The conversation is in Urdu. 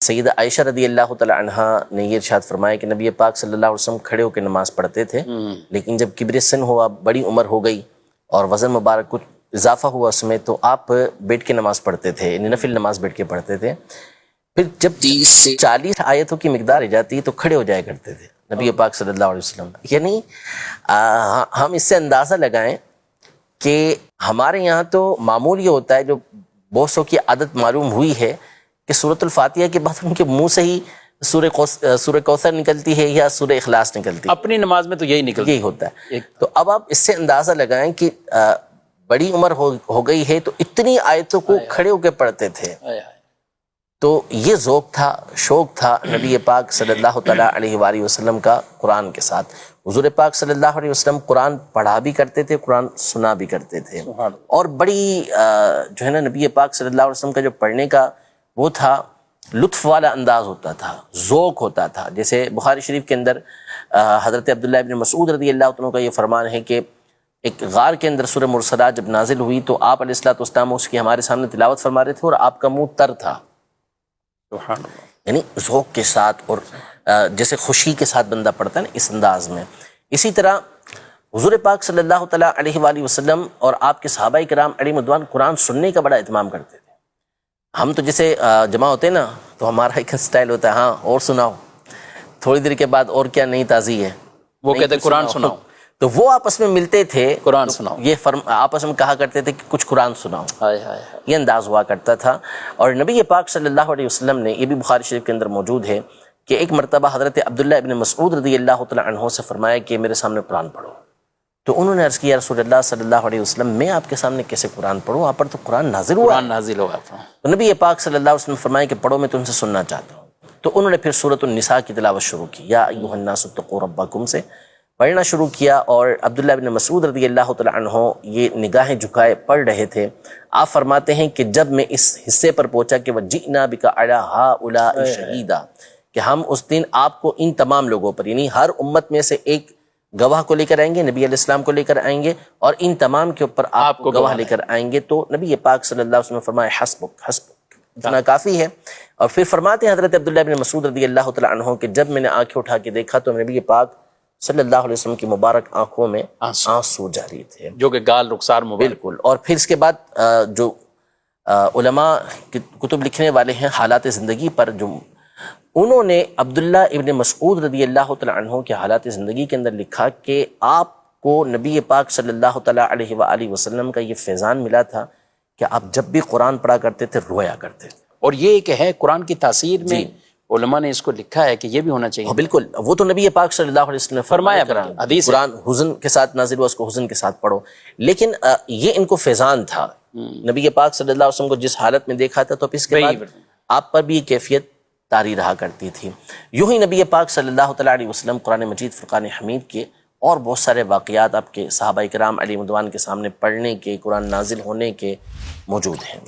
سیدہ عائشہ رضی اللہ تعالی عنہا نے یہ ارشاد فرمایا کہ نبی پاک صلی اللہ علیہ وسلم کھڑے ہو کے نماز پڑھتے تھے، لیکن جب کبر سن ہوا، بڑی عمر ہو گئی اور وزن مبارک کچھ اضافہ ہوا اس میں، تو آپ بیٹھ کے نماز پڑھتے تھے، یعنی نفل نماز بیٹھ کے پڑھتے تھے۔ پھر جب 30 سے 40 آیتوں کی مقدار آ جاتی تو کھڑے ہو جایا کرتے تھے نبی پاک صلی اللہ علیہ وسلم۔ یعنی ہم اس سے اندازہ لگائیں کہ ہمارے یہاں تو معمول یہ ہوتا ہے، جو بہت سو کی عادت معلوم ہوئی ہے کہ سورۃ الفاتحہ کے بعد ان کے منہ سے ہی سورہ کوثر نکلتی ہے یا سورہ اخلاص نکلتی ہے، اپنی نماز میں تو یہی ہوتا ہے۔ تو اب آپ اس سے اندازہ لگائیں کہ بڑی عمر ہو گئی ہے تو اتنی آیتوں کو کھڑے ہو کے پڑھتے تھے۔ تو یہ ذوق تھا، شوق تھا نبی پاک صلی اللہ تعالیٰ علیہ وآلہ وسلم کا قرآن کے ساتھ۔ حضور پاک صلی اللہ علیہ وسلم قرآن پڑھا بھی کرتے تھے، قرآن سنا بھی کرتے تھے، اور بڑی جو ہے نا نبی پاک صلی اللہ علیہ وسلم کا جو پڑھنے کا وہ تھا، لطف والا انداز ہوتا تھا، ذوق ہوتا تھا۔ جیسے بخاری شریف کے اندر حضرت عبداللہ ابن مسعود رضی اللہ عنہ کا یہ فرمان ہے کہ ایک غار کے اندر سورہ مرسلات جب نازل ہوئی تو آپ علیہ الصلوۃ والسلام اس کی ہمارے سامنے تلاوت فرما رہے تھے اور آپ کا منہ تر تھا، یعنی ذوق کے ساتھ اور جیسے خوشی کے ساتھ بندہ پڑھتا ہے نا، اس انداز میں۔ اسی طرح حضور پاک صلی اللہ تعالیٰ علیہ وآلہ وسلم اور آپ کے صحابہ کرام علیہم رضوان قرآن سننے کا بڑا اہتمام کرتے تھے۔ ہم تو جیسے جمع ہوتے ہیں نا تو ہمارا ایک سٹائل ہوتا ہے، ہاں اور سناؤ، تھوڑی دیر کے بعد اور کیا نئی تازی ہے، وہ کہتے ہیں قرآن سناؤ، تو وہ آپس میں ملتے تھے، قرآن سناؤ، یہ آپس میں کہا کرتے تھے کہ کچھ قرآن سناؤ، یہ انداز ہوا کرتا تھا۔ اور نبی پاک صلی اللہ علیہ وسلم نے، یہ بھی بخاری شریف کے اندر موجود ہے کہ ایک مرتبہ حضرت عبداللہ ابن مسعود رضی اللہ تعالیٰ عنہ سے فرمایا کہ میرے سامنے قرآن پڑھو، تو انہوں نے عرض کیا رسول اللہ صلی اللہ علیہ وسلم میں آپ کے سامنے کیسے قرآن پڑھوں، آپ پر تو قرآن نازل ہوا۔ تو نبی پاک صلی اللہ علیہ وسلم فرمایا کہ پڑھو، میں تم سے سننا چاہتا ہوں۔ تو انہوں نے پھر سورۃ النساء کی تلاوت شروع کی، یا ایھا الناس اتقوا ربکم سے پڑھنا شروع کیا، اور عبداللہ بن مسعود رضی اللہ تعالیٰ عنہ یہ نگاہیں جھکائے پڑھ رہے تھے۔ آپ فرماتے ہیں کہ جب میں اس حصے پر پہنچا کہ وَجِئْنَا بِكَ عَلَىٰ هَٰؤُلَاءِ شَهِيدًا، کہ ہم اس دن آپ کو ان تمام لوگوں پر، یعنی ہر امت میں سے ایک گواہ کو لے کر آئیں گے، نبی علیہ السلام کو لے کر آئیں گے، اور ان تمام کے اوپر آپ کو گواہ لے کر آئیں گے۔ تو نبی پاک صلی اللہ علیہ وسلم نے فرمایا حسبک حسبک، اتنا کافی ہے۔ اور پھر فرماتے ہیں حضرت عبداللہ بن مسعود رضی اللہ تعالیٰ عنہ کہ جب میں نے آنکھیں اٹھا کے دیکھا تو نبی پاک صلی اللہ علیہ وسلم کی مبارک آنکھوں میں آنسو جاری تھے، جو کہ گال رخسار مبارک۔ بالکل۔ اور پھر اس کے بعد جو علماء کتب لکھنے والے ہیں حالات زندگی پر، جو انہوں نے عبداللہ ابن مسعود رضی اللہ تعالیٰ عنہ کے حالات زندگی کے اندر لکھا کہ آپ کو نبی پاک صلی اللہ تعالیٰ علیہ وآلہ وسلم کا یہ فیضان ملا تھا کہ آپ جب بھی قرآن پڑھا کرتے تھے رویا کرتے تھے۔ اور یہ ایک ہے قرآن کی تاثیر میں علماء نے اس کو لکھا ہے کہ یہ بھی ہونا چاہیے۔ بالکل، وہ تو نبی پاک صلی اللہ علیہ وسلم نے فرمایا قرآن حزن کے ساتھ نازل ہوا، اس کو حزن کے ساتھ پڑھو، لیکن یہ ان کو فیضان تھا۔ نبی پاک صلی اللہ علیہ وسلم کو جس حالت میں دیکھا تھا تو اس کے بعد آپ پر بھی یہ کیفیت طاری رہا کرتی تھی۔ یوں ہی نبی پاک صلی اللہ تعالیٰ علیہ وسلم قرآن مجید فرقان حمید کے اور بہت سارے واقعات آپ کے صحابہ کرام علیہم رضوان کے سامنے پڑھنے کے، قرآن نازل ہونے کے موجود ہیں۔